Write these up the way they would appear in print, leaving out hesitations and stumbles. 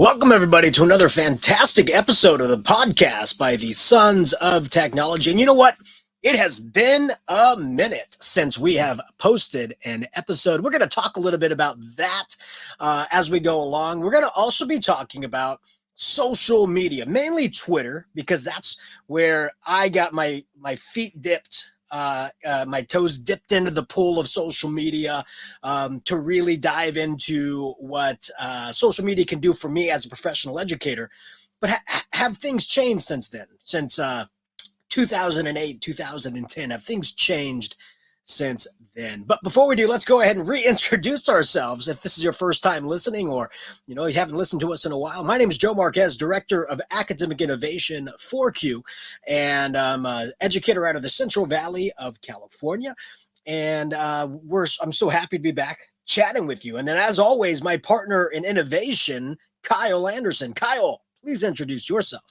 Welcome, everybody, to another fantastic episode of the podcast by the Sons of Technology. And you know what? It has been a minute since we have posted an episode. We're going to talk a little bit about that as we go along. We're going to also be talking about social media, mainly Twitter, because that's where I got my feet dipped. My toes dipped into the pool of social media to really dive into what social media can do for me as a professional educator. But have things changed since then? Since 2008, 2010, have things changed since then? But before we do, let's go ahead and reintroduce ourselves. If this is your first time listening, or you haven't listened to us in a while, my name is Joe Marquez, Director of Academic Innovation for CUE, and I'm an educator out of the Central Valley of California. And I'm so happy to be back chatting with you. And then, as always, my partner in innovation, Kyle Anderson. Kyle, please introduce yourself.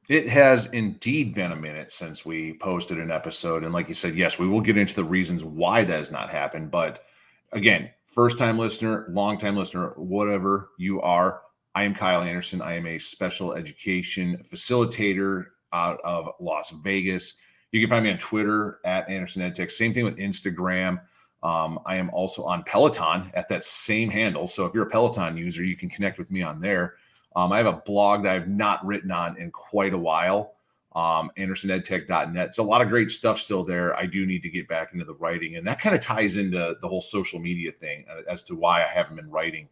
It has indeed been a minute since we posted an episode. And like you said, yes, we will get into the reasons why that has not happened. But again, first-time listener, long-time listener, whatever you are, I am Kyle Anderson. I am a special education facilitator out of Las Vegas. You can find me on Twitter at Anderson EdTech. Same thing with Instagram. I am also on Peloton at that same handle. So if you're a Peloton user, you can connect with me on there. I have a blog that I've not written on in quite a while, andersonedtech.net. So a lot of great stuff still there. I do need to get back into the writing, and that kind of ties into the whole social media thing as to why I haven't been writing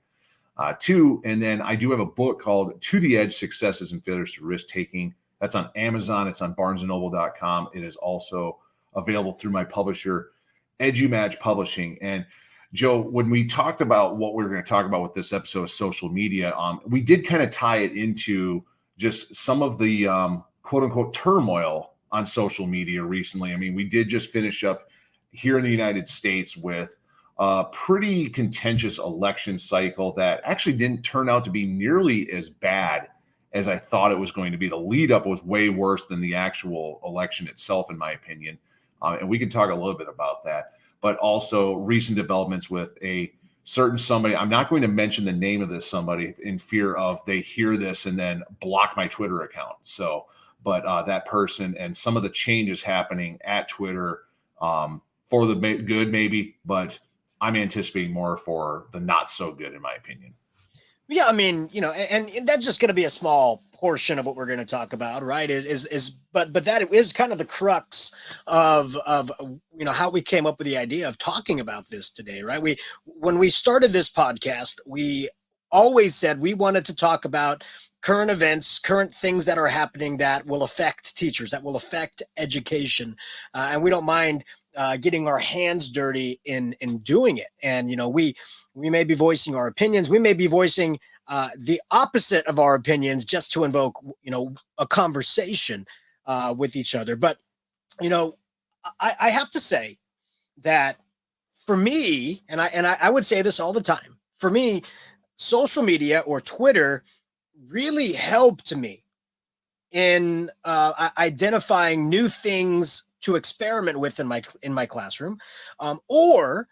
too. And then I do have a book called To the Edge: Successes and Failures Through Risk-Taking. That's on Amazon. It's on barnesandnoble.com. It is also available through my publisher, EduMatch Publishing. And Joe, when we talked about what we were going to talk about with this episode of social media, we did kind of tie it into just some of the quote unquote turmoil on social media recently. I mean, we did just finish up here in the United States with a pretty contentious election cycle that actually didn't turn out to be nearly as bad as I thought it was going to be. The lead up was way worse than the actual election itself, in my opinion. And we can talk a little bit about that. But also recent developments with a certain somebody. I'm not going to mention the name of this somebody in fear of they hear this and then block my Twitter account. So, but that person and some of the changes happening at Twitter for the good, maybe, but I'm anticipating more for the not so good, in my opinion. Yeah, I mean, and that's just going to be a small portion of what we're going to talk about, right? But that is kind of the crux of how we came up with the idea of talking about this today, right? When we started this podcast, we always said we wanted to talk about current events, current things that are happening that will affect teachers, that will affect education, and we don't mind getting our hands dirty in doing it. And we may be voicing our opinions. We may be voicing the opposite of our opinions just to invoke, a conversation with each other. But, I have to say that for me, and I would say this all the time, for me, social media or Twitter really helped me in identifying new things to experiment with in my classroom, or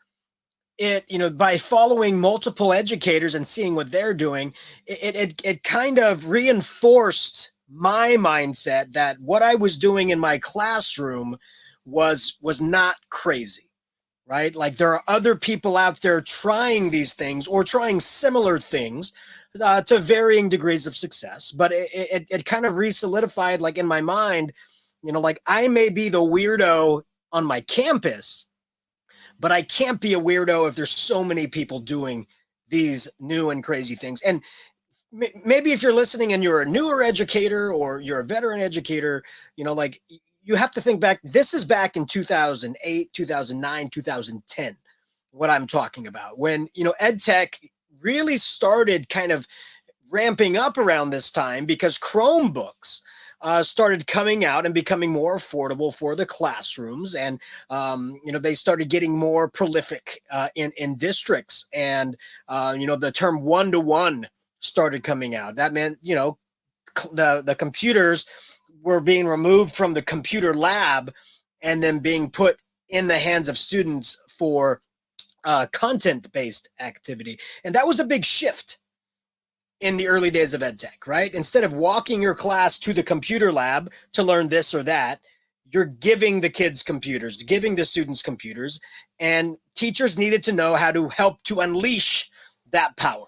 by following multiple educators and seeing what they're doing, it kind of reinforced my mindset that what I was doing in my classroom was not crazy, right? Like there are other people out there trying these things or trying similar things to varying degrees of success. But it kind of re-solidified, like in my mind, like I may be the weirdo on my campus, but I can't be a weirdo if there's so many people doing these new and crazy things. And maybe if you're listening and you're a newer educator or you're a veteran educator, like you have to think back. This is back in 2008, 2009, 2010, what I'm talking about, when, EdTech really started kind of ramping up around this time because Chromebooks started coming out and becoming more affordable for the classrooms. And, they started getting more prolific in districts. And, the term one-to-one started coming out. That meant, the computers were being removed from the computer lab and then being put in the hands of students for content-based activity. And that was a big shift. in the early days of ed tech, right? Instead of walking your class to the computer lab to learn this or that, you're giving the kids computers, giving the students computers, and teachers needed to know how to help to unleash that power,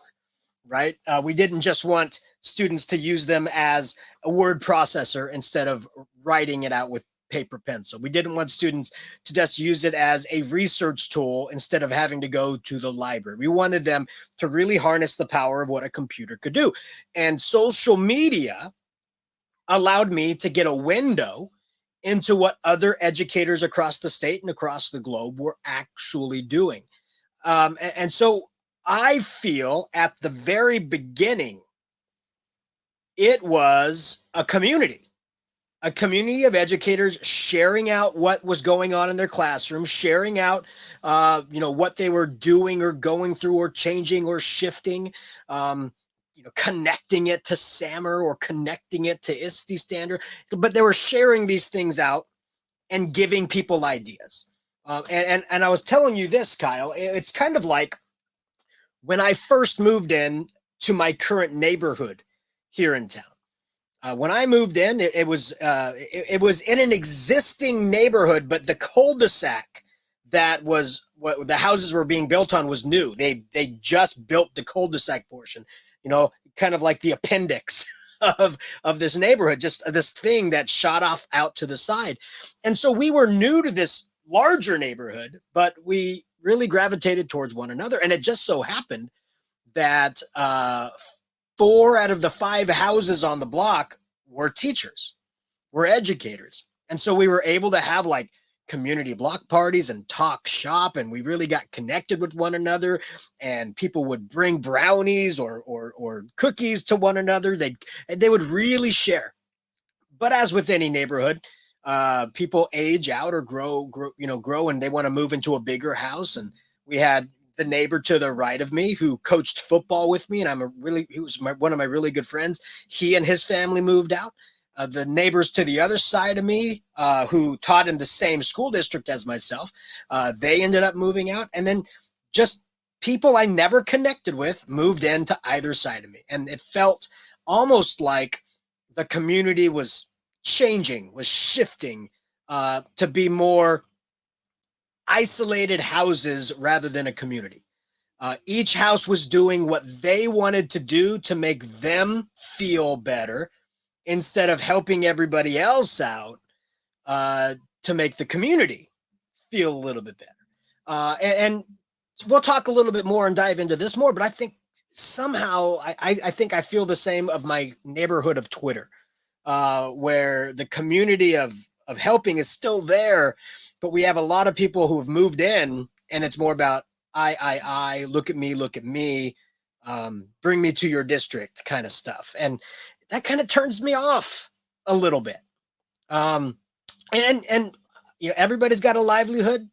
right? We didn't just want students to use them as a word processor instead of writing it out with paper pencil. We didn't want students to just use it as a research tool instead of having to go to the library. We wanted them to really harness the power of what a computer could do. And social media allowed me to get a window into what other educators across the state and across the globe were actually doing. And so I feel at the very beginning, it was a community of educators sharing out what was going on in their classroom, sharing out, what they were doing or going through or changing or shifting, connecting it to SAMR or connecting it to ISTE standard. But they were sharing these things out and giving people ideas. And I was telling you this, Kyle, it's kind of like when I first moved in to my current neighborhood here in town. When I moved in, it was in an existing neighborhood, but the cul-de-sac that was what the houses were being built on was new. They just built the cul-de-sac portion, kind of like the appendix of this neighborhood, just this thing that shot off out to the side. And so we were new to this larger neighborhood, but we really gravitated towards one another. And it just so happened that 4 out of the 5 houses on the block were teachers, were educators. And so we were able to have like community block parties and talk shop, and we really got connected with one another, and people would bring brownies or cookies to one another. They would really share. But as with any neighborhood, people age out or grow, and they want to move into a bigger house. And we had the neighbor to the right of me who coached football with me, and he was one of my really good friends. He and his family moved out. The neighbors to the other side of me, who taught in the same school district as myself, they ended up moving out. And then just people I never connected with moved into either side of me. And it felt almost like the community was changing, was shifting to be more isolated houses rather than a community. Each house was doing what they wanted to do to make them feel better instead of helping everybody else out to make the community feel a little bit better. And we'll talk a little bit more and dive into this more, but I think somehow I think I feel the same of my neighborhood of Twitter, where the community of helping is still there, but we have a lot of people who have moved in, and it's more about I, look at me, bring me to your district kind of stuff. And that kind of turns me off a little bit. And everybody's got a livelihood.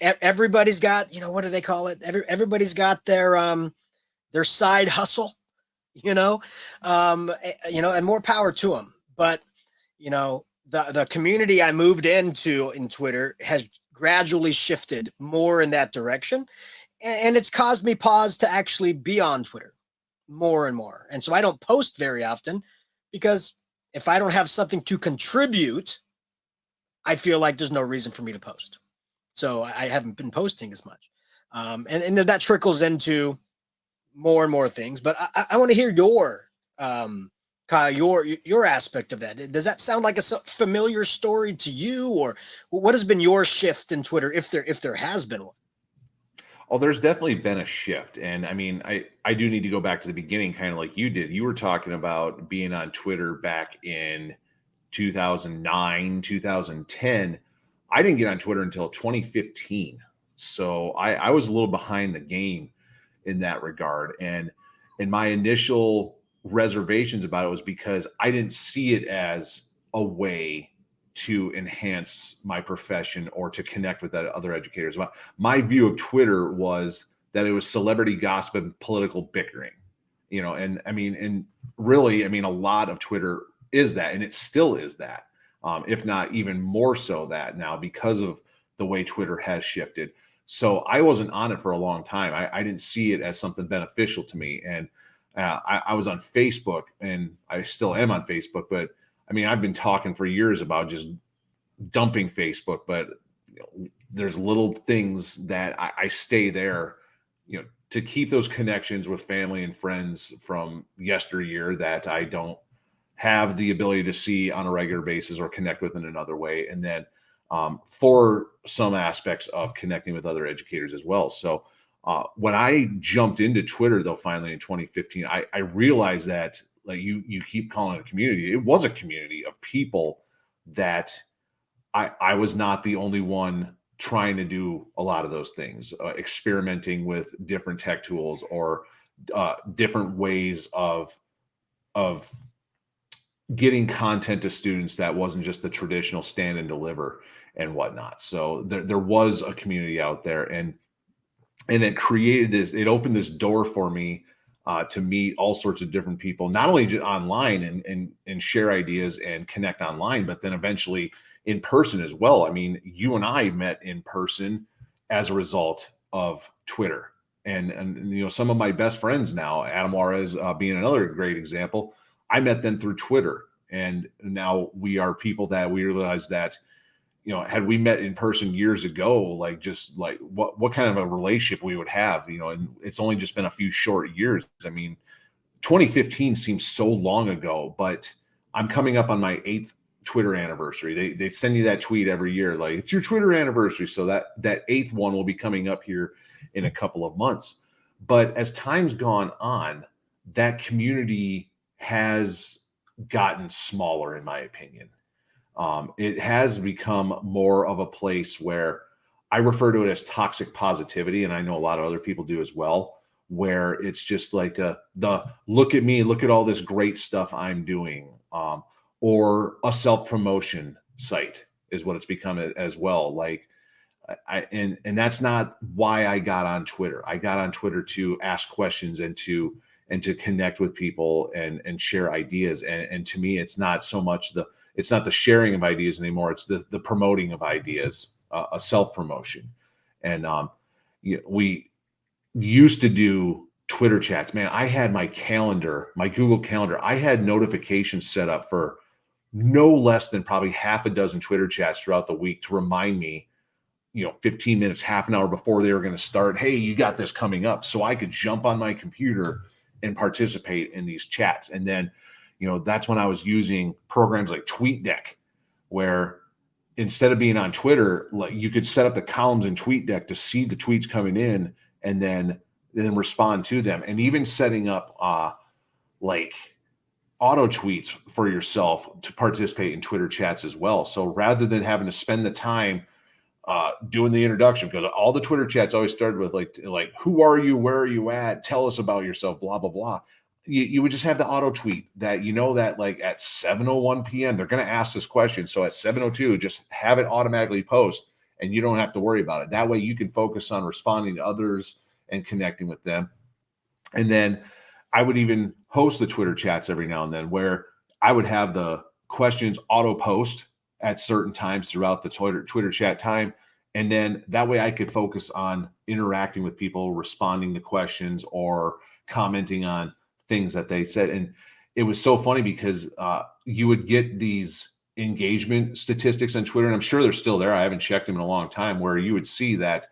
Everybody's got, what do they call it? Everybody's got their side hustle, and more power to them. But, the community I moved into in Twitter has gradually shifted more in that direction. And it's caused me pause to actually be on Twitter more and more. And so I don't post very often, because if I don't have something to contribute, I feel like there's no reason for me to post. So I haven't been posting as much. And that trickles into more and more things. But I want to hear your, Kyle, your aspect of that. Does that sound like a familiar story to you, or what has been your shift in Twitter, if there has been one? Oh, there's definitely been a shift. And I mean, I do need to go back to the beginning, kind of like you did. You were talking about being on Twitter back in 2009, 2010. I didn't get on Twitter until 2015. So I was a little behind the game in that regard. And my initial reservations about it was because I didn't see it as a way to enhance my profession or to connect with other educators. My view of Twitter was that it was celebrity gossip and political bickering, and really, a lot of Twitter is that, and it still is that, if not even more so that now, because of the way Twitter has shifted. So I wasn't on it for a long time. I didn't see it as something beneficial to me. And I was on Facebook, and I still am on Facebook, but I mean, I've been talking for years about just dumping Facebook, but there's little things that I stay there, to keep those connections with family and friends from yesteryear that I don't have the ability to see on a regular basis or connect with in another way. And then for some aspects of connecting with other educators as well. So when I jumped into Twitter, though, finally in 2015, I realized that, like, you keep calling it a community. It was a community of people that I was not the only one trying to do a lot of those things, experimenting with different tech tools or different ways of getting content to students that wasn't just the traditional stand and deliver and whatnot. So there was a community out there, and it opened this door for me to meet all sorts of different people, not only just online and share ideas and connect online, but then eventually in person as well. I mean, you and I met in person as a result of Twitter, and some of my best friends now, Adam Juarez being another great example. I met them through Twitter, and now we are people that we realize that, had we met in person years ago, like, just like what kind of a relationship we would have, and it's only just been a few short years. I mean, 2015 seems so long ago, but I'm coming up on my 8th Twitter anniversary. They send you that tweet every year, like, it's your Twitter anniversary. So that 8th one will be coming up here in a couple of months. But as time's gone on, that community has gotten smaller, in my opinion. It has become more of a place where I refer to it as toxic positivity, and I know a lot of other people do as well, where it's just like the look at me, look at all this great stuff I'm doing, or a self-promotion site is what it's become as well. Like, and that's not why I got on Twitter. I got on Twitter to ask questions and to connect with people and share ideas. And to me, it's not so much it's not the sharing of ideas anymore. It's the promoting of ideas, a self-promotion. And we used to do Twitter chats. Man, I had my calendar, my Google Calendar. I had notifications set up for no less than probably half a dozen Twitter chats throughout the week to remind me, 15 minutes, half an hour before they were going to start, hey, you got this coming up. So I could jump on my computer and participate in these chats. And then, that's when I was using programs like TweetDeck, where instead of being on Twitter, like, you could set up the columns in TweetDeck to see the tweets coming in and then respond to them. And even setting up like auto tweets for yourself to participate in Twitter chats as well. So rather than having to spend the time doing the introduction, because all the Twitter chats always started with like, who are you? Where are you at? Tell us about yourself, blah, blah, blah. You would just have the auto tweet that, that like at 7:01 p.m., they're going to ask this question. So at 7:02, just have it automatically post and you don't have to worry about it. That way you can focus on responding to others and connecting with them. And then I would even host the Twitter chats every now and then, where I would have the questions auto post at certain times throughout the Twitter chat time. And then that way I could focus on interacting with people, responding to questions or commenting on things that they said. And it was so funny because you would get these engagement statistics on Twitter, and I'm sure they're still there. I haven't checked them in a long time, where you would see that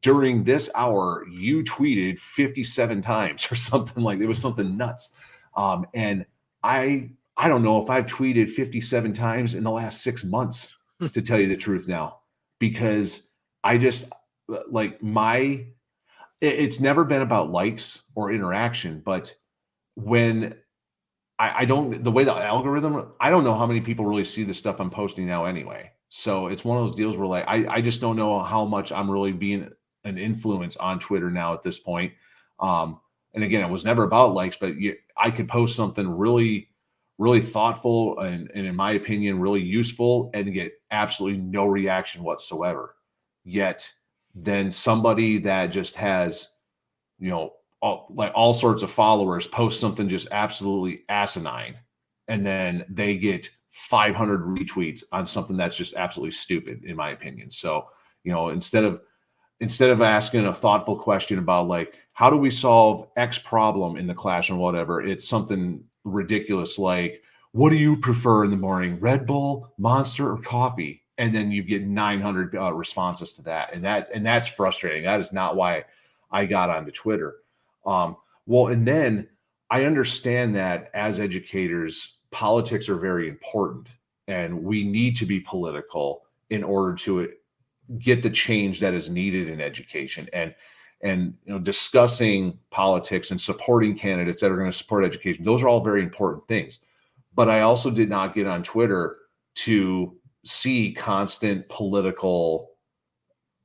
during this hour, you tweeted 57 times or something. Like, it was something nuts. And I don't know if I've tweeted 57 times in the last 6 months, to tell you the truth now, because I just like it's never been about likes or interaction, but when I don't, the way the algorithm, I don't know how many people really see the stuff I'm posting now anyway. So it's one of those deals where, like, I just don't know how much I'm really being an influence on Twitter now at this point. And again, it was never about likes, but I could post something really, really thoughtful and in my opinion, really useful and get absolutely no reaction whatsoever. Yet then somebody that just has, all sorts of followers post something just absolutely asinine, and then they get 500 retweets on something that's just absolutely stupid, in my opinion. So, instead of instead of asking a thoughtful question about like, how do we solve X problem in the classroom, whatever, it's something ridiculous like, what do you prefer in the morning, Red Bull, Monster, or coffee? And then you get 900 responses to that. And that's frustrating. That is not why I got onto Twitter. Well, and then I understand that as educators, politics are very important and we need to be political in order to get the change that is needed in education. And discussing politics and supporting candidates that are going to support education, those are all very important things. But I also did not get on Twitter to see constant political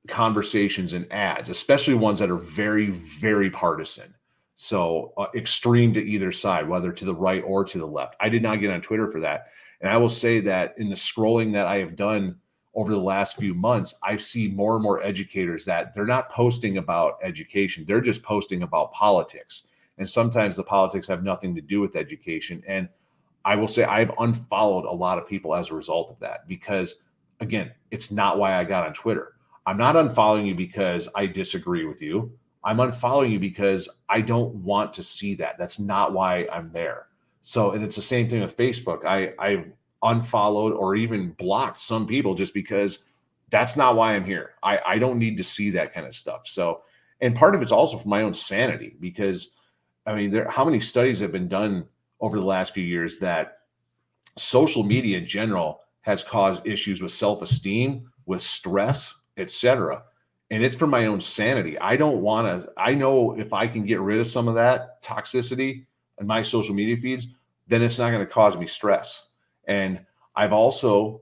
conversations and ads, especially ones that are very, very partisan. So extreme to either side, whether to the right or to the left. I did not get on Twitter for that. And I will say that in the scrolling that I have done over the last few months, I see more and more educators that they're not posting about education. They're just posting about politics. And sometimes the politics have nothing to do with education. And I will say I've unfollowed a lot of people as a result of that, because again, it's not why I got on Twitter. I'm not unfollowing you because I disagree with you. I'm unfollowing you because I don't want to see that. That's not why I'm there. So, and it's the same thing with Facebook. I've unfollowed or even blocked some people just because that's not why I'm here. I don't need to see that kind of stuff. So, and part of it's also for my own sanity, because I mean, how many studies have been done over the last few years that social media in general has caused issues with self-esteem, with stress, etc. And it's for my own sanity. I don't want to, I know if I can get rid of some of that toxicity in my social media feeds, then it's not going to cause me stress. And I've also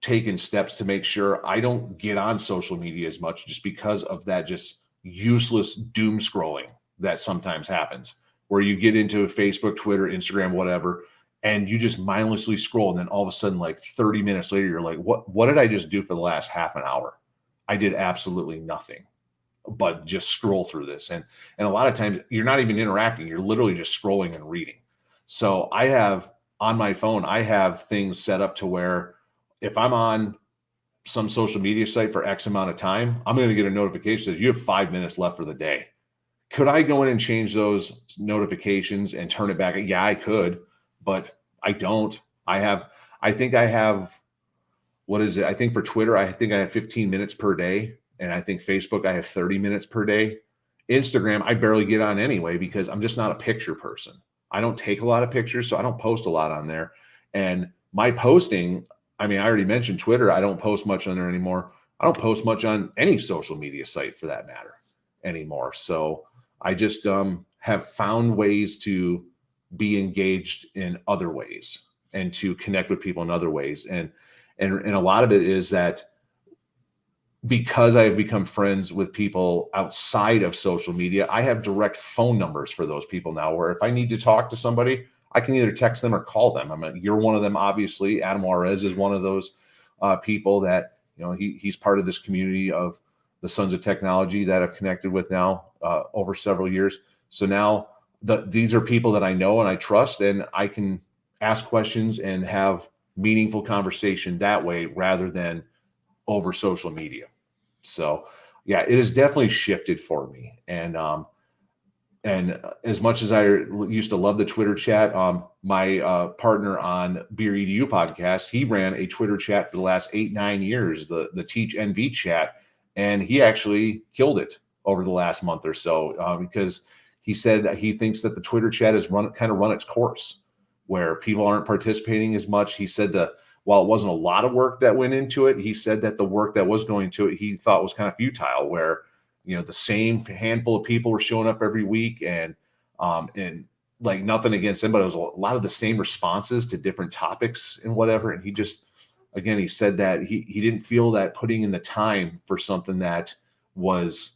taken steps to make sure I don't get on social media as much, just because of that just useless doom scrolling that sometimes happens, where you get into Facebook, Twitter, Instagram, whatever, and you just mindlessly scroll. And then all of a sudden, like 30 minutes later, you're like, what did I just do for the last half an hour? I did absolutely nothing but just scroll through this. And a lot of times you're not even interacting. You're literally just scrolling and reading. So I have on my phone, I have things set up to where if I'm on some social media site for X amount of time, I'm going to get a notification that says you have 5 minutes left for the day. Could I go in and change those notifications and turn it back? Yeah, I could, but I don't. I think I have, what is it? I think for Twitter, I think I have 15 minutes per day. And I think Facebook, I have 30 minutes per day. Instagram, I barely get on anyway, because I'm just not a picture person. I don't take a lot of pictures, so I don't post a lot on there. And my posting, I mean, I already mentioned Twitter. I don't post much on there anymore. I don't post much on any social media site for that matter anymore. So I just have found ways to be engaged in other ways and to connect with people in other ways. And a lot of it is that because I have become friends with people outside of social media, I have direct phone numbers for those people now, where if I need to talk to somebody, I can either text them or call them. You're one of them, obviously. Adam Juarez is one of those people that, he's part of this community of the Sons of Technology that I've connected with now over several years. So now these are people that I know and I trust, and I can ask questions and have meaningful conversation that way rather than over social media. So yeah, it has definitely shifted for me. And as much as I used to love the Twitter chat, my partner on Beer EDU podcast, he ran a Twitter chat for the last 8-9 years, the Teach NV chat, and he actually killed it over the last month or so because he said he thinks that the Twitter chat has run its course, where people aren't participating as much. He said that while it wasn't a lot of work that went into it, he said that the work that was going to it, he thought was kind of futile, where, the same handful of people were showing up every week, and like, nothing against him, but it was a lot of the same responses to different topics and whatever. And he just, again, he said that he didn't feel that putting in the time for something that was,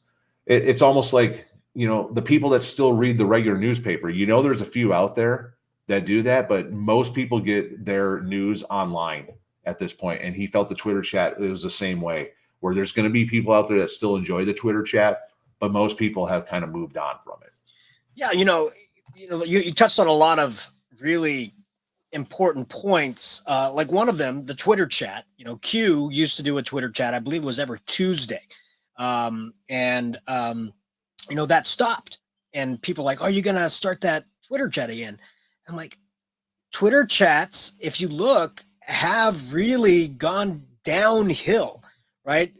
it's almost like, the people that still read the regular newspaper, there's a few out there that do that, but most people get their news online at this point. And he felt the Twitter chat, it was the same way, where there's going to be people out there that still enjoy the Twitter chat, but most people have kind of moved on from it. Yeah. You touched on a lot of really important points. Like one of them, the Twitter chat, Q used to do a Twitter chat. I believe it was every Tuesday. That stopped. And people like, are you going to start that Twitter chat again? I'm like, Twitter chats, if you look, have really gone downhill, right?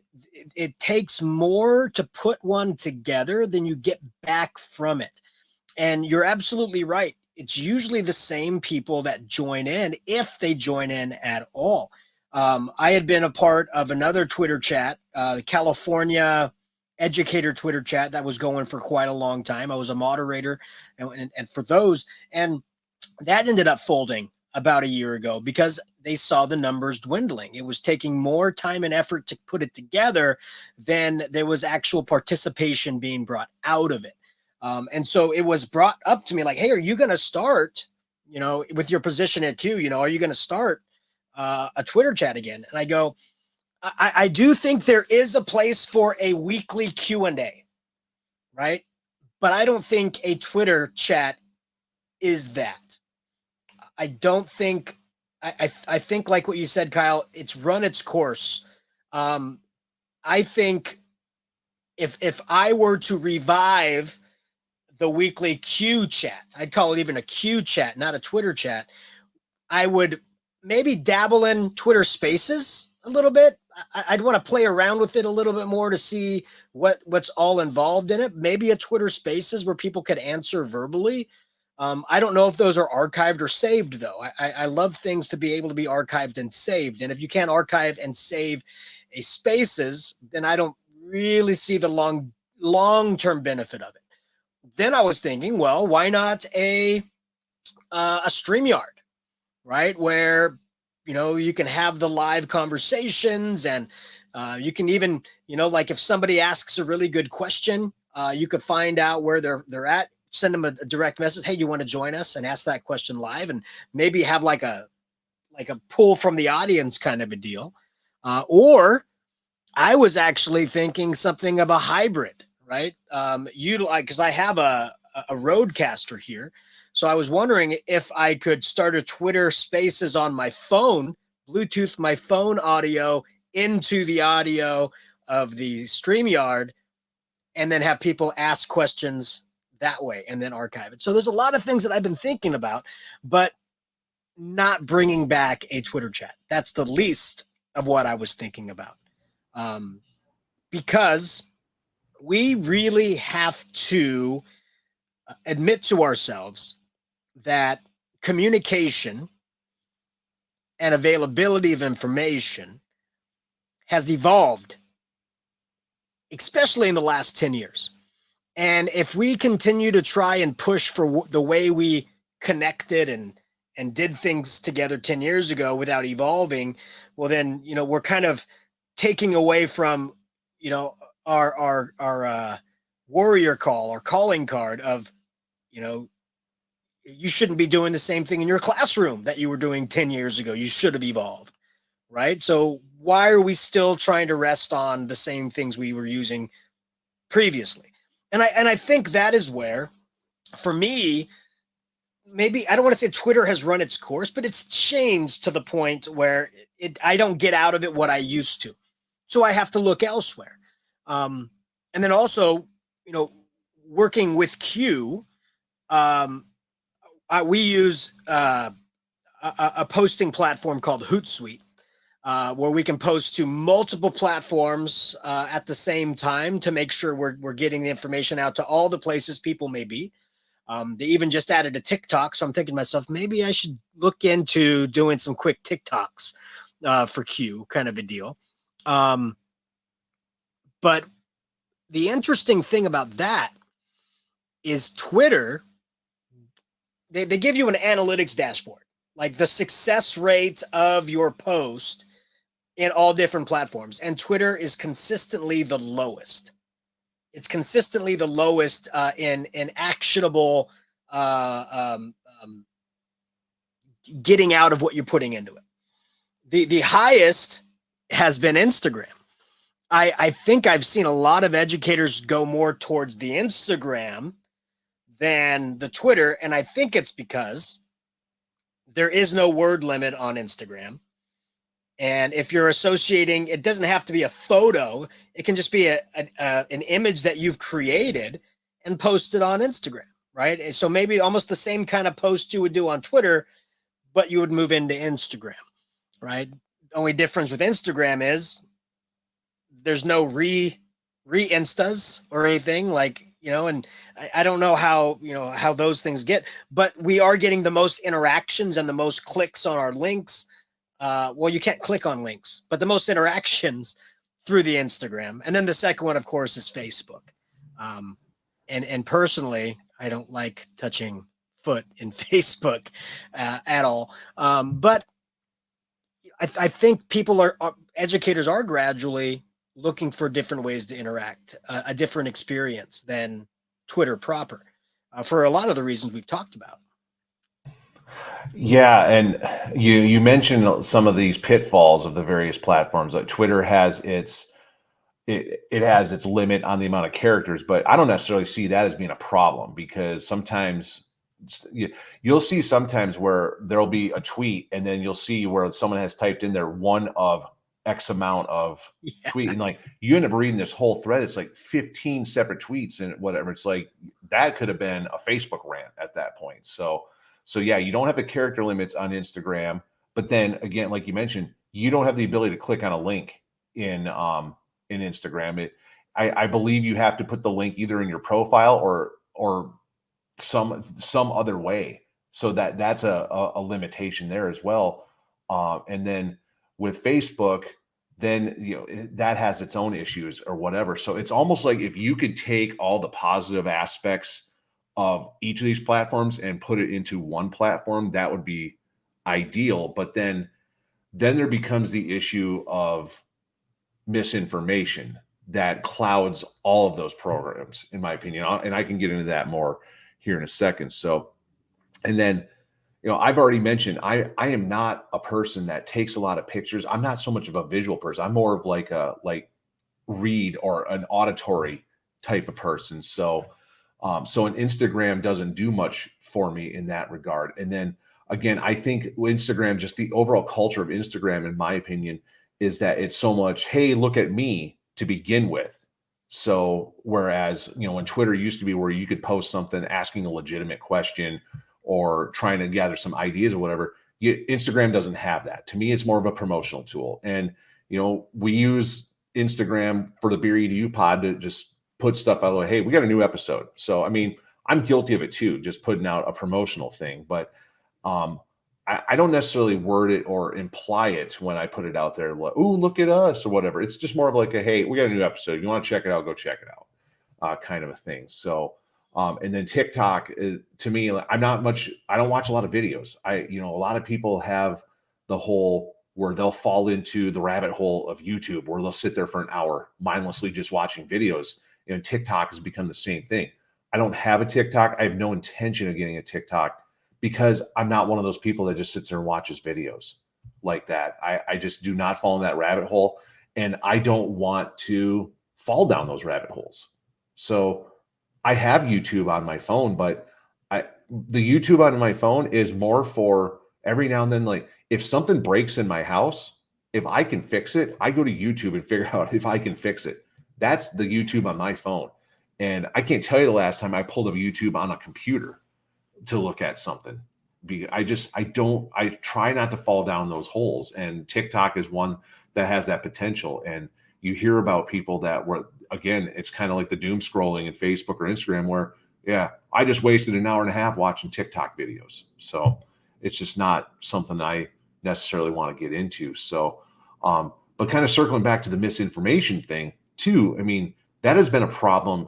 It takes more to put one together than you get back from it. And you're absolutely right. It's usually the same people that join in, if they join in at all. I had been a part of another Twitter chat, the California educator Twitter chat that was going for quite a long time. I was a moderator and for those, and that ended up folding about a year ago because they saw the numbers dwindling. It was taking more time and effort to put it together than there was actual participation being brought out of it. And so it was brought up to me like, hey, are you going to start, with your position at Q, are you going to start a Twitter chat again? And I go, I do think there is a place for a weekly Q&A, right? But I don't think a Twitter chat is that. I don't think, I think like what you said, Kyle, it's run its course. I think if I were to revive the weekly Q chat, I'd call it even a Q chat, not a Twitter chat, I would maybe dabble in Twitter Spaces a little bit. I'd want to play around with it a little bit more to see what's all involved in it. Maybe a Twitter Spaces where people could answer verbally. I don't know if those are archived or saved, though. I love things to be able to be archived and saved. And if you can't archive and save a Spaces, then I don't really see the long-term benefit of it. Then I was thinking, well, why not a StreamYard, right? Where, you can have the live conversations and you can even, like if somebody asks a really good question, you could find out where they're at, send them a direct message. Hey, you want to join us and ask that question live, and maybe have like a pull from the audience kind of a deal. Or I was actually thinking something of a hybrid, right? Because I have a Rodecaster here. So I was wondering if I could start a Twitter Spaces on my phone, Bluetooth my phone audio into the audio of the StreamYard, and then have people ask questions that way and then archive it. So there's a lot of things that I've been thinking about, but not bringing back a Twitter chat. That's the least of what I was thinking about. Because we really have to admit to ourselves that communication and availability of information has evolved, especially in the last 10 years. And if we continue to try and push for the way we connected and did things together 10 years ago without evolving, well, then, we're kind of taking away from, our warrior call, our calling card of, you shouldn't be doing the same thing in your classroom that you were doing 10 years ago. You should have evolved, right? So why are we still trying to rest on the same things we were using previously? And I think that is where, for me, maybe I don't want to say Twitter has run its course, but it's changed to the point where I don't get out of it what I used to. So I have to look elsewhere. And then also, working with Q, we use a posting platform called Hootsuite, where we can post to multiple platforms at the same time to make sure we're getting the information out to all the places people may be. They even just added a TikTok, so I'm thinking to myself, maybe I should look into doing some quick TikToks for Q, kind of a deal. But the interesting thing about that is Twitter, they give you an analytics dashboard, like the success rate of your post in all different platforms. And Twitter is consistently the lowest. It's consistently the lowest in actionable getting out of what you're putting into it. The highest has been Instagram. I think I've seen a lot of educators go more towards the Instagram than the Twitter. And I think it's because there is no word limit on Instagram. And if you're associating, it doesn't have to be a photo. It can just be an image that you've created and posted on Instagram, right? And so maybe almost the same kind of post you would do on Twitter, but you would move into Instagram, right? The only difference with Instagram is there's no re-instas or anything, like, and I don't know how those things get, but we are getting the most interactions and the most clicks on our links. Well, you can't click on links, but the most interactions through the Instagram. And then the second one, of course, is Facebook. And personally, I don't like touching foot in Facebook at all. But I think educators are gradually looking for different ways to interact, a different experience than Twitter proper, for a lot of the reasons we've talked about. Yeah, and you mentioned some of these pitfalls of the various platforms. Like Twitter has its limit on the amount of characters, but I don't necessarily see that as being a problem, because sometimes you'll see sometimes where there'll be a tweet and then you'll see where someone has typed in there one of X amount of tweet, and like you end up reading this whole thread. It's like 15 separate tweets and whatever. It's like that could have been a Facebook rant at that point. So yeah, you don't have the character limits on Instagram, but then again, like you mentioned, you don't have the ability to click on a link in Instagram. I believe you have to put the link either in your profile or some other way. So that's a limitation there as well. And then with Facebook, then that has its own issues or whatever. So it's almost like if you could take all the positive aspects of each of these platforms and put it into one platform, that would be ideal. But then there becomes the issue of misinformation that clouds all of those programs, in my opinion. And I can get into that more here in a second. So, and then, I've already mentioned, I am not a person that takes a lot of pictures. I'm not so much of a visual person. I'm more of like read or an auditory type of person. So an Instagram doesn't do much for me in that regard. And then again, I think Instagram, just the overall culture of Instagram, in my opinion, is that it's so much, hey, look at me to begin with. So whereas, when Twitter used to be where you could post something asking a legitimate question or trying to gather some ideas or whatever, Instagram doesn't have that. To me, it's more of a promotional tool. And, we use Instagram for the Beer EDU pod to just put stuff out like, hey, we got a new episode. So, I mean, I'm guilty of it too, just putting out a promotional thing. But I don't necessarily word it or imply it when I put it out there, like, ooh, look at us or whatever. It's just more of like hey, we got a new episode. If you want to check it out, go check it out, kind of a thing. So, and then TikTok, to me, I don't watch a lot of videos. A lot of people have the whole where they'll fall into the rabbit hole of YouTube, where they'll sit there for an hour mindlessly just watching videos. And TikTok has become the same thing. I don't have a TikTok. I have no intention of getting a TikTok, because I'm not one of those people that just sits there and watches videos like that. I just do not fall in that rabbit hole, and I don't want to fall down those rabbit holes. So I have YouTube on my phone, but the YouTube on my phone is more for every now and then, like if something breaks in my house, if I can fix it, I go to YouTube and figure out if I can fix it. That's the YouTube on my phone. And I can't tell you the last time I pulled up YouTube on a computer to look at something. I try not to fall down those holes. And TikTok is one that has that potential. And you hear about people that were, again, it's kind of like the doom scrolling in Facebook or Instagram where, yeah, I just wasted an hour and a half watching TikTok videos. So it's just not something I necessarily want to get into. So, but kind of circling back to the misinformation thing too, I mean, that has been a problem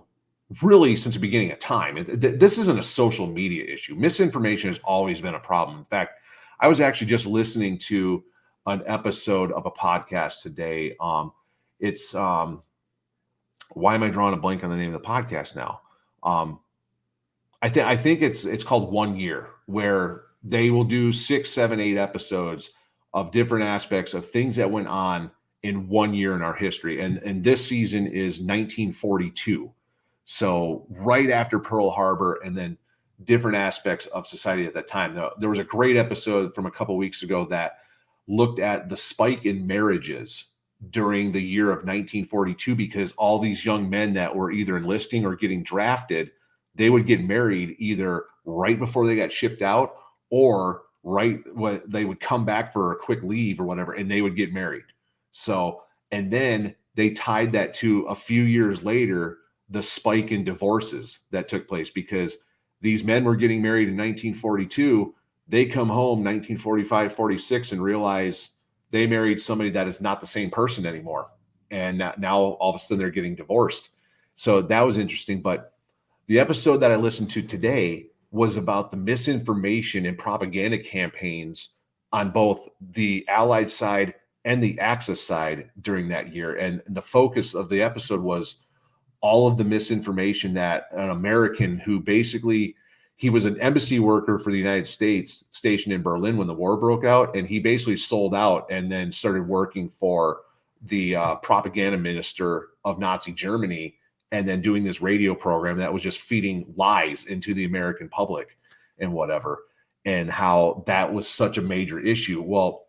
really since the beginning of time. This isn't a social media issue. Misinformation has always been a problem. In fact, I was actually just listening to an episode of a podcast today. It's why am I drawing a blank on the name of the podcast now? I think it's called 1 Year, where they will do 6, 7, 8 episodes of different aspects of things that went on in 1 year in our history. And this season is 1942. So right after Pearl Harbor, and then different aspects of society at that time. There was a great episode from a couple of weeks ago that looked at the spike in marriages during the year of 1942, because all these young men that were either enlisting or getting drafted, they would get married either right before they got shipped out, or right when they would come back for a quick leave or whatever, and they would get married. So, and then they tied that to a few years later, the spike in divorces that took place, because these men were getting married in 1942. They come home 1945, 46 and realize they married somebody that is not the same person anymore. And now all of a sudden they're getting divorced. So that was interesting. But the episode that I listened to today was about the misinformation and propaganda campaigns on both the Allied side and the Axis side during that year. And the focus of the episode was all of the misinformation that an American who basically, he was an embassy worker for the United States stationed in Berlin when the war broke out. And he basically sold out and then started working for the propaganda minister of Nazi Germany, and then doing this radio program that was just feeding lies into the American public and whatever, and how that was such a major issue. Well,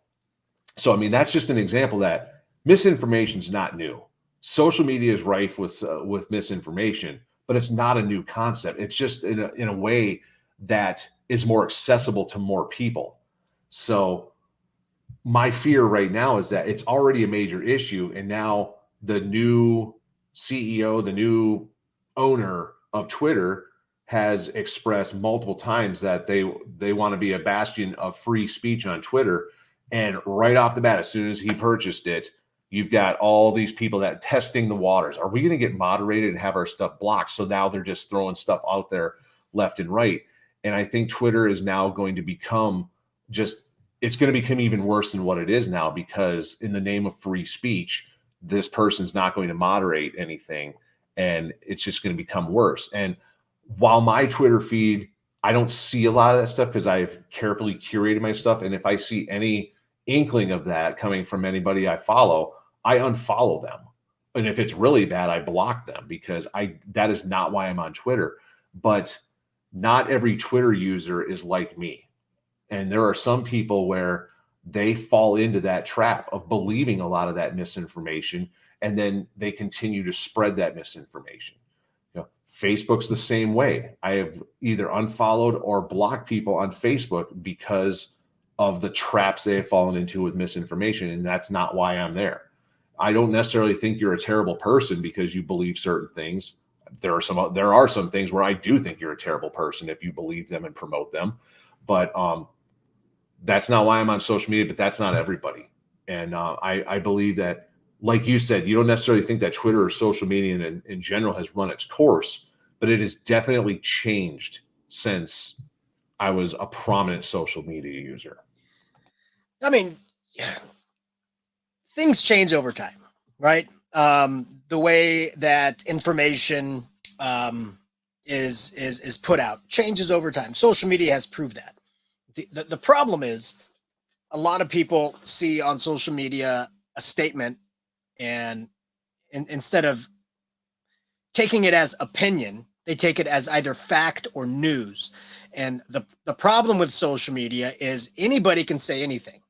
so, I mean, that's just an example that misinformation is not new. Social media is rife with misinformation, but it's not a new concept. It's just in a way that is more accessible to more people. So my fear right now is that it's already a major issue. And now the new CEO, the new owner of Twitter, has expressed multiple times that they want to be a bastion of free speech on Twitter. And right off the bat, as soon as he purchased it, you've got all these people that testing the waters. Are we going to get moderated and have our stuff blocked? So now they're just throwing stuff out there left and right. And I think Twitter is now going to become it's going to become even worse than what it is now, because in the name of free speech, this person's not going to moderate anything, and it's just going to become worse. And while my Twitter feed, I don't see a lot of that stuff because I've carefully curated my stuff. And if I see any inkling of that coming from anybody I follow, I unfollow them. And if it's really bad, I block them, because that is not why I'm on Twitter. But not every Twitter user is like me. And there are some people where they fall into that trap of believing a lot of that misinformation, and then they continue to spread that misinformation. Facebook's the same way. I have either unfollowed or blocked people on Facebook because of the traps they have fallen into with misinformation, and that's not why I'm there. I don't necessarily think you're a terrible person because you believe certain things. There are some things where I do think you're a terrible person if you believe them and promote them, but that's not why I'm on social media. But that's not everybody, and I believe that, like you said, you don't necessarily think that Twitter or social media in general has run its course, but it has definitely changed since I was a prominent social media user. I mean, things change over time, right? The way that information is put out changes over time. Social media has proved that. The problem is, a lot of people see on social media a statement, and instead of taking it as opinion, they take it as either fact or news. And the problem with social media is anybody can say anything.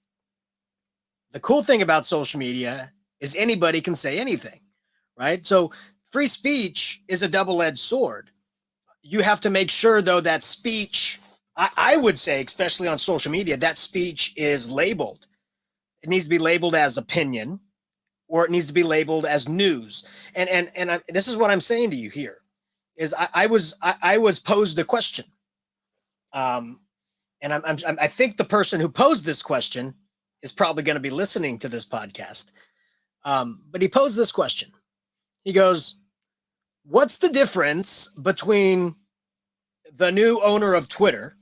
The cool thing about social media is anybody can say anything, right? So free speech is a double-edged sword. You have to make sure, though, that speech, I would say, especially on social media, that speech is labeled. It needs to be labeled as opinion, or it needs to be labeled as news. And this is what I'm saying to you here, is I was posed a question. And I think the person who posed this question is probably going to be listening to this podcast. But he posed this question. He goes, what's the difference between the new owner of Twitter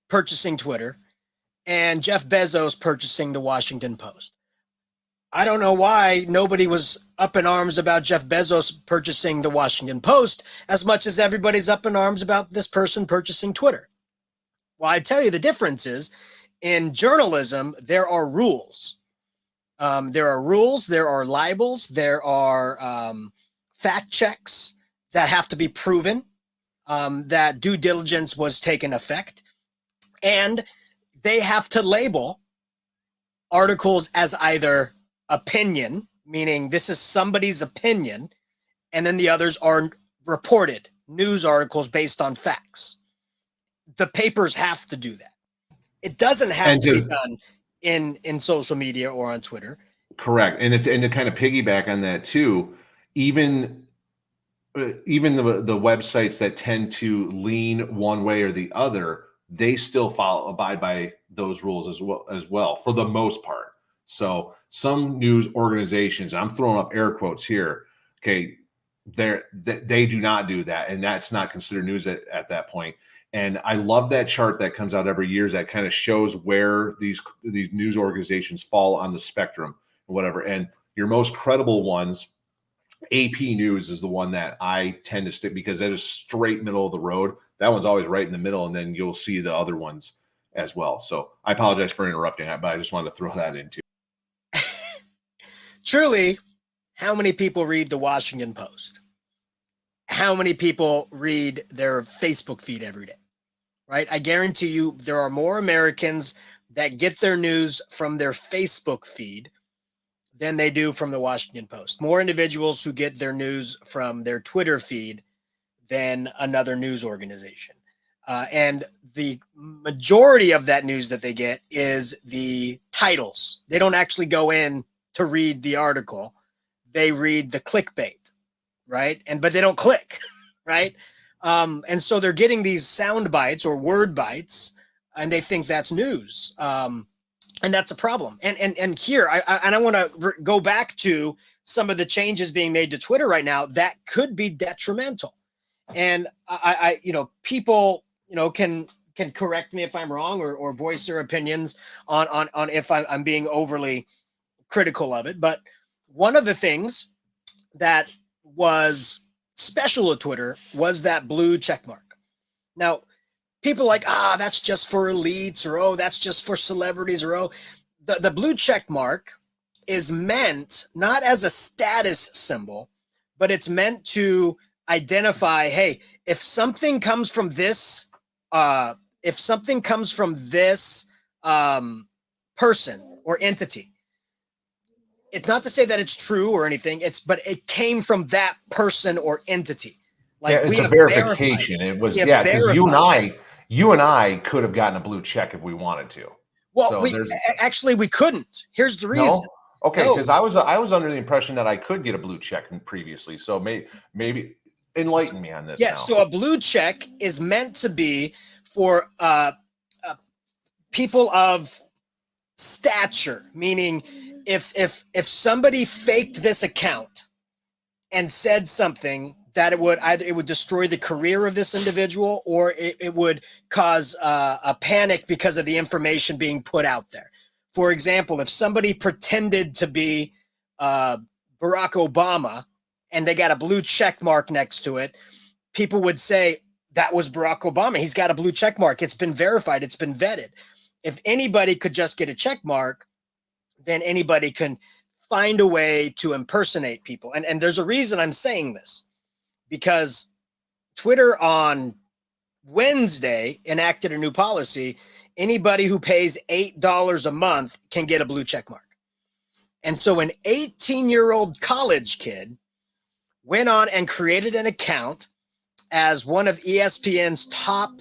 purchasing Twitter and Jeff Bezos purchasing the Washington Post? I don't know why nobody was up in arms about Jeff Bezos purchasing the Washington Post as much as everybody's up in arms about this person purchasing Twitter. Well, I tell you, the difference is, in journalism, there are rules. There are libels, there are fact checks that have to be proven, that due diligence was taken effect, and they have to label articles as either opinion, meaning this is somebody's opinion, and then the others are reported news articles based on facts. The papers have to do that. It doesn't have to be done in social media or on Twitter. Correct. And to kind of piggyback on that too, even the websites that tend to lean one way or the other, they still abide by those rules as well for the most part. So some news organizations, I'm throwing up air quotes here, okay, they do not do that, and that's not considered news at that point. And I love that chart that comes out every year that kind of shows where these news organizations fall on the spectrum or whatever. And your most credible ones, AP News is the one that I tend to stick, because that is straight middle of the road. That one's always right in the middle, and then you'll see the other ones as well. So I apologize for interrupting that, but I just wanted to throw that in too. Truly, how many people read the Washington Post? How many people read their Facebook feed every day? Right? I guarantee you there are more Americans that get their news from their Facebook feed than they do from the Washington Post. More individuals who get their news from their Twitter feed than another news organization. And the majority of that news that they get is the titles. They don't actually go in to read the article. They read the clickbait, right? But they don't click, right? And so they're getting these sound bites or word bites, and they think that's news. And that's a problem. And here, I want to go back to some of the changes being made to Twitter right now that could be detrimental. And I people, can correct me if I'm wrong or voice their opinions on if I'm being overly critical of it. But one of the things that was special at Twitter was that blue check mark. Now, people like, that's just for elites, or, that's just for celebrities, or, the blue check mark is meant not as a status symbol, but it's meant to identify, hey, if something comes from this, person or entity, it's not to say that it's true or anything. But it came from that person or entity. Like, it's a verification. It was, because you and I could have gotten a blue check if we wanted to. Well, so we couldn't. Here's the reason. No? Okay, because I was under the impression that I could get a blue check previously. So maybe enlighten me on this. Yeah, so a blue check is meant to be for people of stature, meaning if somebody faked this account and said something that it would destroy the career of this individual, or it would cause a panic because of the information being put out there. For example, if somebody pretended to be Barack Obama and they got a blue check mark next to it, people would say that was Barack Obama. He's got a blue check mark. It's been verified. It's been vetted. If anybody could just get a check mark, then anybody can find a way to impersonate people. And there's a reason I'm saying this, because Twitter on Wednesday enacted a new policy. Anybody who pays $8 a month can get a blue check mark. And so an 18-year-old college kid went on and created an account as one of ESPN's top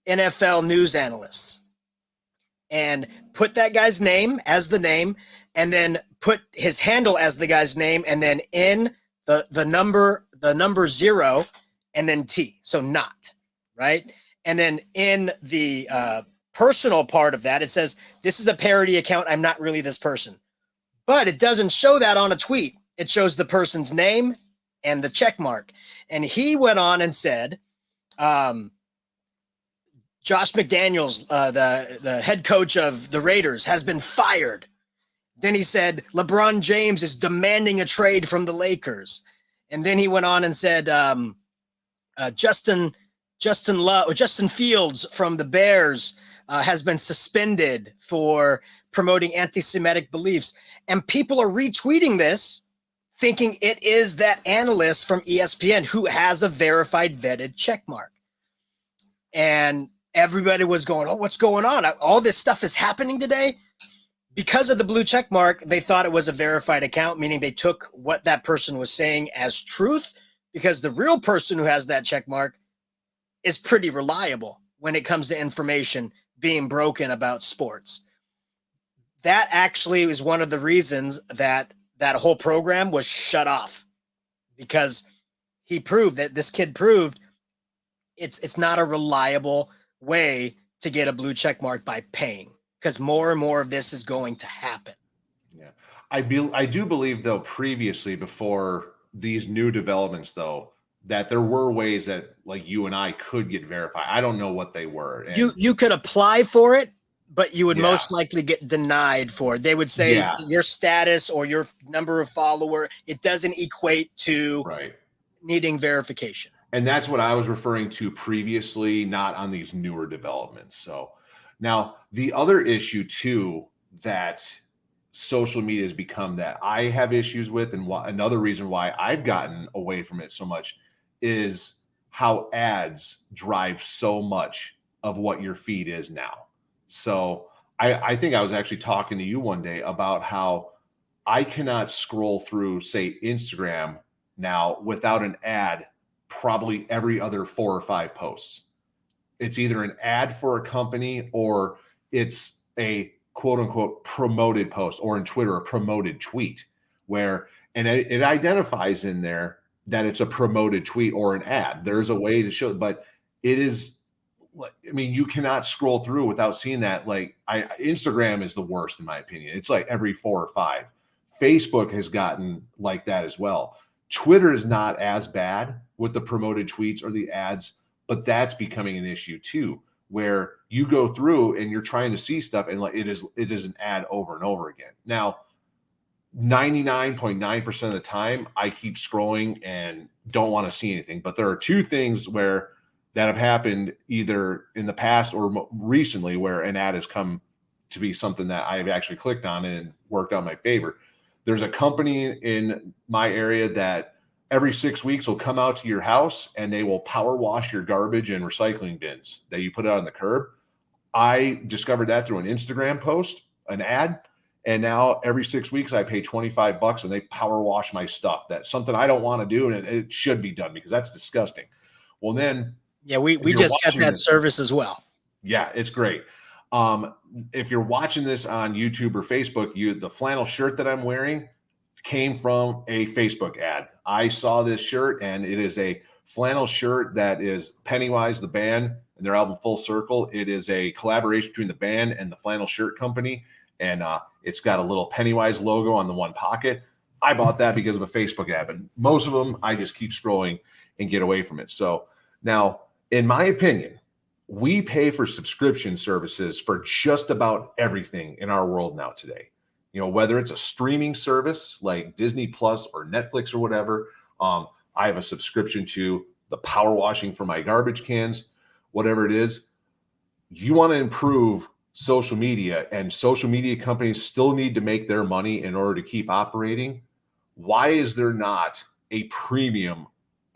NFL news analysts, and put that guy's name as the name, and then put his handle as the guy's name, and then in the number 0 and then T. So not, right? And then in the personal part of that, it says, this is a parody account. I'm not really this person. But it doesn't show that on a tweet. It shows the person's name and the check mark. And he went on and said, Josh McDaniels, the head coach of the Raiders, has been fired. Then he said LeBron James is demanding a trade from the Lakers. And then he went on and said Justin Fields from the Bears has been suspended for promoting anti-Semitic beliefs. And people are retweeting this, thinking it is that analyst from ESPN who has a verified, vetted check mark. And everybody was going, oh, what's going on? All this stuff is happening today. because of the blue check mark, they thought it was a verified account, meaning they took what that person was saying as truth, because the real person who has that check mark is pretty reliable when it comes to information being broken about sports. That actually is one of the reasons that that whole program was shut off, because this kid proved it's not a reliable way to get a blue check mark by paying, because more and more of this is going to happen. Yeah. I do believe, though, previously, before these new developments, though, that there were ways that like you and I could get verified. I don't know what they were. And You could apply for it, but you would Yeah. most likely get denied for it. They would say Yeah. your status or your number of follower, it doesn't equate to right. needing verification. And that's what I was referring to previously, not on these newer developments. So now the other issue too that social media has become that I have issues with, and another reason why I've gotten away from it so much, is how ads drive so much of what your feed is now. So I think I was actually talking to you one day about how I cannot scroll through, say, Instagram now without an ad probably every other 4 or 5 posts. It's either an ad for a company or it's a quote unquote promoted post, or in Twitter, a promoted tweet and it identifies in there that it's a promoted tweet or an ad. There's a way to show, but it is, I mean, you cannot scroll through without seeing that. Like Instagram is the worst in my opinion. It's like every 4 or 5. Facebook has gotten like that as well. Twitter is not as bad with the promoted tweets or the ads, but that's becoming an issue too, where you go through and you're trying to see stuff and like it is an ad over and over again. Now, 99.9% of the time, I keep scrolling and don't want to see anything. But there are 2 things that have happened either in the past or recently where an ad has come to be something that I've actually clicked on and worked out in my favor. There's a company in my area that every 6 weeks will come out to your house and they will power wash your garbage and recycling bins that you put out on the curb. I discovered that through an Instagram post, an ad. And now every 6 weeks I pay $25 and they power wash my stuff. That's something I don't want to do. And it should be done because that's disgusting. Well, then. Yeah, we just got that service as well. Yeah, it's great. If you're watching this on YouTube or Facebook, the flannel shirt that I'm wearing came from a Facebook ad. I saw this shirt and it is a flannel shirt that is Pennywise, the band, and their album Full Circle. It is a collaboration between the band and the flannel shirt company. And it's got a little Pennywise logo on the one pocket. I bought that because of a Facebook ad, but most of them I just keep scrolling and get away from it. So now, in my opinion, we pay for subscription services for just about everything in our world now today. You know, whether it's a streaming service like Disney Plus or Netflix or whatever. I have a subscription to the power washing for my garbage cans, whatever it is. You want to improve social media, and social media companies still need to make their money in order to keep operating. Why is there not a premium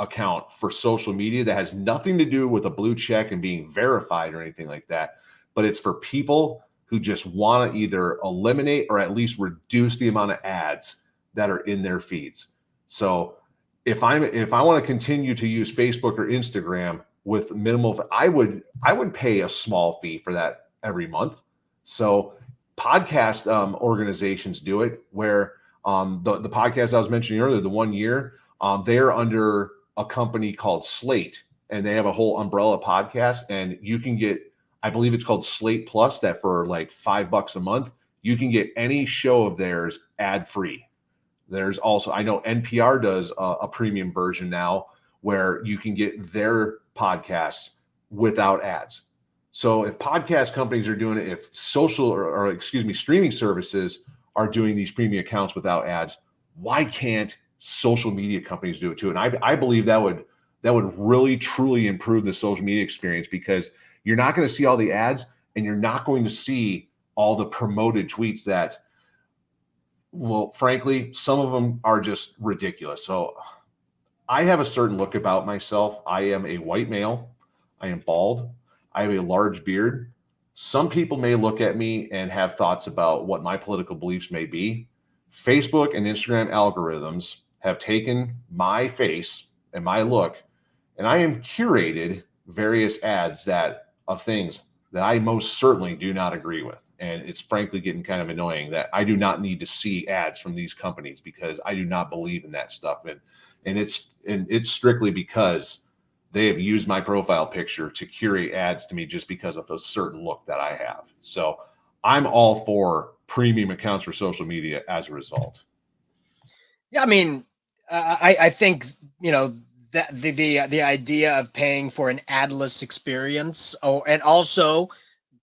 account for social media that has nothing to do with a blue check and being verified or anything like that, but it's for people who just want to either eliminate or at least reduce the amount of ads that are in their feeds? So if I want to continue to use Facebook or Instagram with minimal, I would pay a small fee for that every month. So podcast organizations do it where the podcast I was mentioning earlier, the 1 year, they're under a company called Slate, and they have a whole umbrella podcast, and you can get, I believe it's called Slate Plus, that for like $5 a month, you can get any show of theirs ad free. There's also, I know NPR does a premium version now where you can get their podcasts without ads. So if podcast companies are doing it, if streaming services are doing these premium accounts without ads, why can't social media companies do it too? And I believe that would really truly improve the social media experience, because you're not going to see all the ads and you're not going to see all the promoted tweets that, well, frankly, some of them are just ridiculous. So I have a certain look about myself. I am a white male. I am bald. I have a large beard. Some people may look at me and have thoughts about what my political beliefs may be. Facebook and Instagram algorithms have taken my face and my look, and I am curated various ads that of things that I most certainly do not agree with. And it's frankly getting kind of annoying that I do not need to see ads from these companies because I do not believe in that stuff. And it's strictly because they have used my profile picture to curate ads to me just because of the certain look that I have. So I'm all for premium accounts for social media as a result. Yeah, I mean, I think that the idea of paying for an adless experience, and also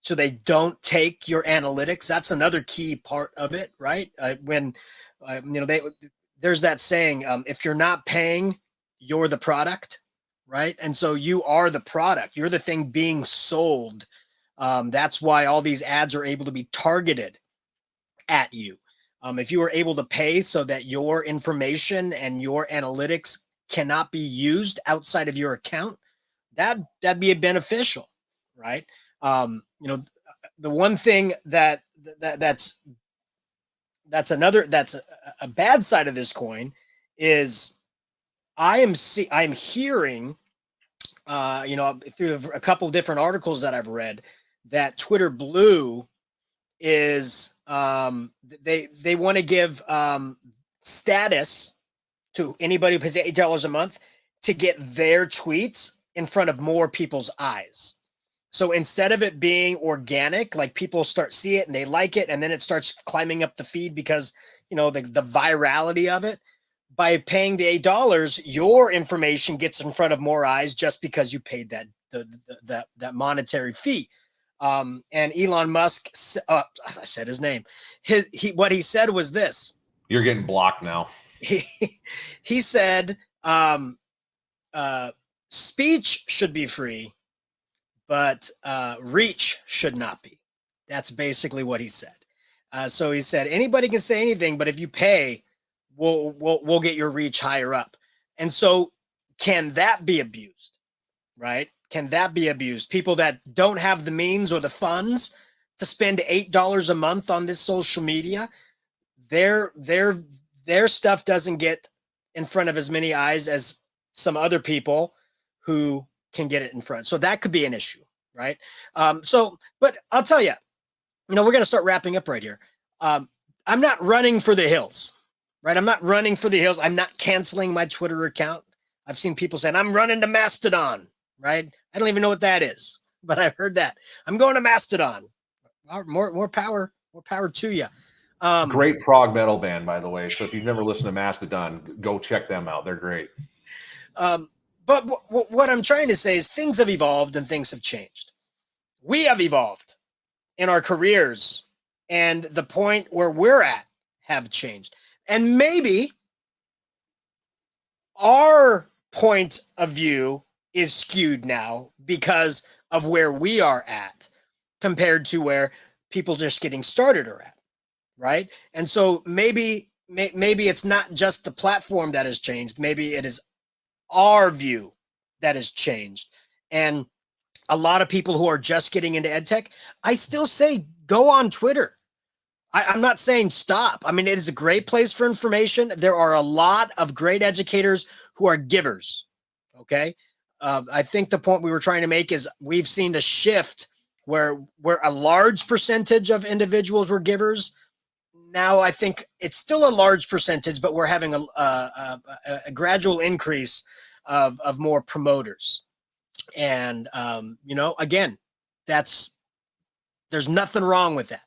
so they don't take your analytics. That's another key part of it, right? When there's that saying, if you're not paying, you're the product, right? And so you are the product. You're the thing being sold. That's why all these ads are able to be targeted at you. If you were able to pay so that your information and your analytics cannot be used outside of your account, that'd be beneficial, right? The one thing that's a bad side of this coin is I'm hearing, through a couple different articles that I've read, that Twitter Blue is they want to give status to anybody who pays $8 a month to get their tweets in front of more people's eyes. So instead of it being organic, like people see it and they like it, and then it starts climbing up the feed because the virality of it. By paying the $8, your information gets in front of more eyes just because you paid that monetary fee. And Elon Musk, I said his name. What he said was this. You're getting blocked now. He said, speech should be free, but reach should not be. That's basically what he said. So he said, anybody can say anything, but if you pay, we'll get your reach higher up. And so can that be abused, right? Can that be abused? People that don't have the means or the funds to spend $8 a month on this social media, their stuff doesn't get in front of as many eyes as some other people who can get it in front. So that could be an issue, right? But I'll tell you, we're going to start wrapping up right here. I'm not running for the hills, right? I'm not running for the hills. I'm not canceling my Twitter account. I've seen people saying I'm running to Mastodon, right? I don't even know what that is, but I've heard that. I'm going to Mastodon. More power to you. Great prog metal band, by the way. So if you've never listened to Mastodon, go check them out. They're great. But what I'm trying to say is things have evolved and things have changed. We have evolved in our careers, and the point where we're at have changed. And maybe our point of view is skewed now because of where we are at compared to where people just getting started are at, right? And so maybe it's not just the platform that has changed. Maybe it is our view that has changed. And a lot of people who are just getting into EdTech, I still say go on Twitter. I'm not saying stop. I mean, it is a great place for information. There are a lot of great educators who are givers. Okay. I think the point we were trying to make is we've seen a shift where a large percentage of individuals were givers. Now I think it's still a large percentage, but we're having a gradual increase of more promoters. And, again, there's nothing wrong with that.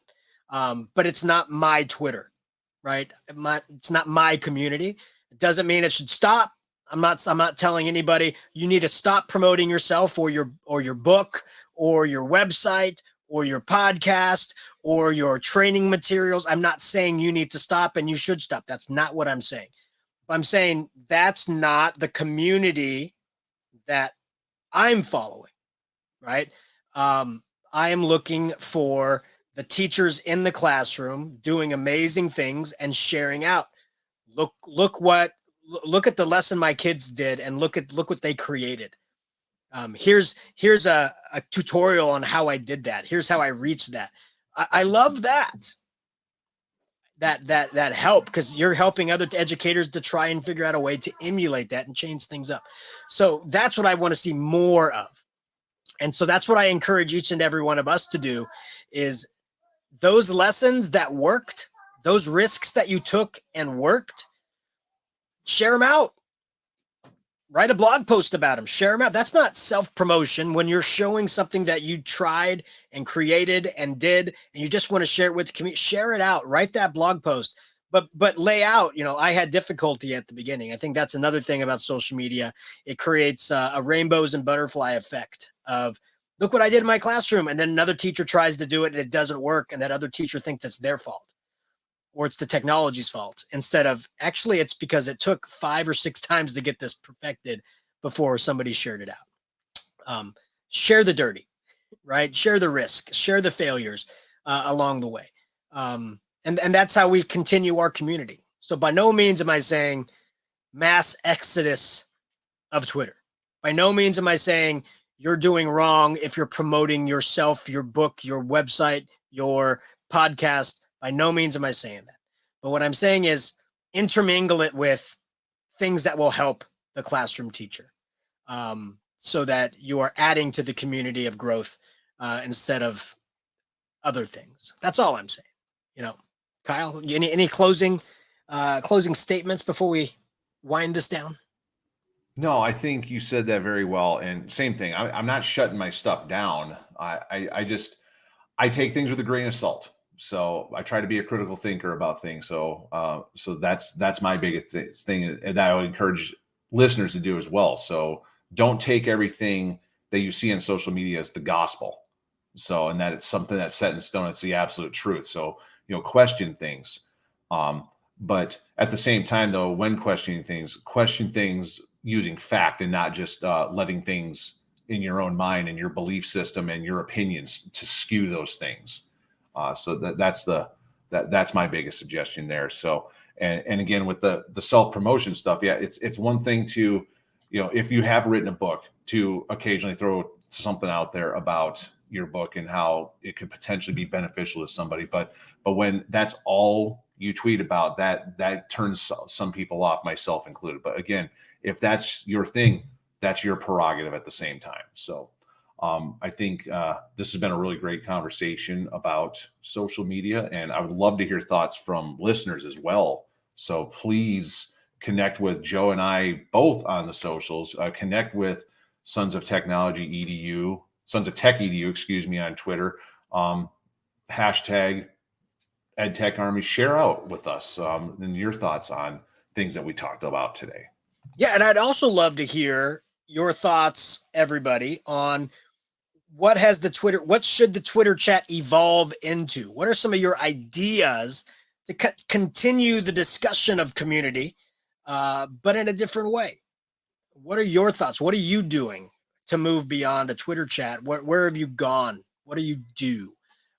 But it's not my Twitter, right? It's not my community. It doesn't mean it should stop. I'm not telling anybody you need to stop promoting yourself or your book or your website or your podcast or your training materials. I'm not saying you need to stop and you should stop. That's not what I'm saying. I'm saying that's not the community that I'm following, right? I am looking for the teachers in the classroom doing amazing things and sharing out. Look at the lesson my kids did and look what they created. Here's a tutorial on how I did that. Here's how I reached that. I love that help, because you're helping other educators to try and figure out a way to emulate that and change things up. So that's what I want to see more of. And so that's what I encourage each and every one of us to do, is those lessons that worked, those risks that you took and worked, share them out. Write a blog post about them, share them out. That's not self-promotion when you're showing something that you tried and created and did, and you just want to share it with the community. Share it out, write that blog post, but lay out, I had difficulty at the beginning. I think that's another thing about social media. It creates a rainbows and butterfly effect of, look what I did in my classroom. And then another teacher tries to do it and it doesn't work. And that other teacher thinks it's their fault, or it's the technology's fault, instead of actually it's because it took 5 or 6 times to get this perfected before somebody shared it out. Share the dirty, right? Share the risk, share the failures along the way. And that's how we continue our community. So by no means am I saying mass exodus of Twitter. By no means am I saying you're doing wrong if you're promoting yourself, your book, your website, your podcast. By no means am I saying that. But what I'm saying is intermingle it with things that will help the classroom teacher, so that you are adding to the community of growth instead of other things. That's all I'm saying. Kyle, any closing statements before we wind this down? No, I think you said that very well. And same thing. I'm not shutting my stuff down. I take things with a grain of salt. So I try to be a critical thinker about things. So that's my biggest thing that I would encourage listeners to do as well. So don't take everything that you see on social media as the gospel. So, and that it's something that's set in stone. It's the absolute truth. So, question things. But at the same time, though, when questioning things, question things using fact and not just letting things in your own mind and your belief system and your opinions to skew those things. So that's my biggest suggestion there. So, and again, with the self-promotion stuff, yeah, it's one thing to, if you have written a book, to occasionally throw something out there about your book and how it could potentially be beneficial to somebody. But when that's all you tweet about, that turns some people off, myself included. But again, if that's your thing, that's your prerogative at the same time. So I think this has been a really great conversation about social media, and I would love to hear thoughts from listeners as well. So please connect with Joe and I both on the socials. Connect with Sons of Technology EDU, Sons of Tech EDU, excuse me, on Twitter. Hashtag EdTech Army. Share out with us and your thoughts on things that we talked about today. Yeah, and I'd also love to hear your thoughts, everybody, on what should the Twitter chat evolve into? What are some of your ideas to continue the discussion of community, but in a different way? What are your thoughts? What are you doing to move beyond a Twitter chat? Where have you gone? What do you do?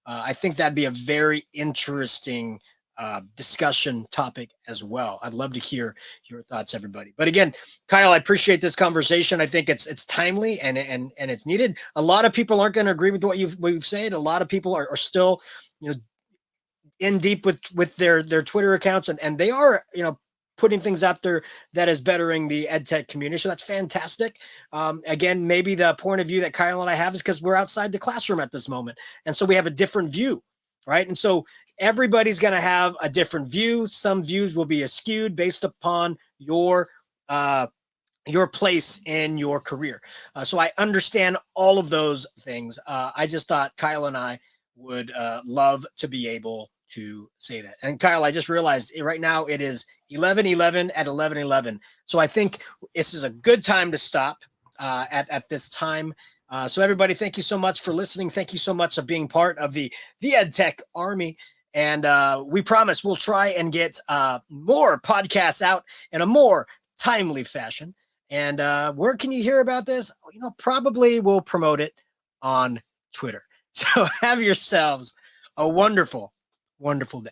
I think that'd be a very interesting discussion topic as well. I'd love to hear your thoughts, everybody. But again, Kyle, I appreciate this conversation. I think it's timely and it's needed. A lot of people aren't going to agree with what you've said. A lot of people are still, in deep with their Twitter accounts, and they are, putting things out there that is bettering the EdTech community. So that's fantastic. Again, maybe the point of view that Kyle and I have is because we're outside the classroom at this moment. And so we have a different view, right? And so everybody's going to have a different view. Some views will be skewed based upon your place in your career. So I understand all of those things. I just thought Kyle and I would love to be able to say that. And Kyle, I just realized right now it is 11:11 at 11:11. So I think this is a good time to stop at this time. So everybody, thank you so much for listening. Thank you so much for being part of the EdTech Army. And we promise we'll try and get more podcasts out in a more timely fashion. And where can you hear about this? Probably we'll promote it on Twitter. So have yourselves a wonderful, wonderful day.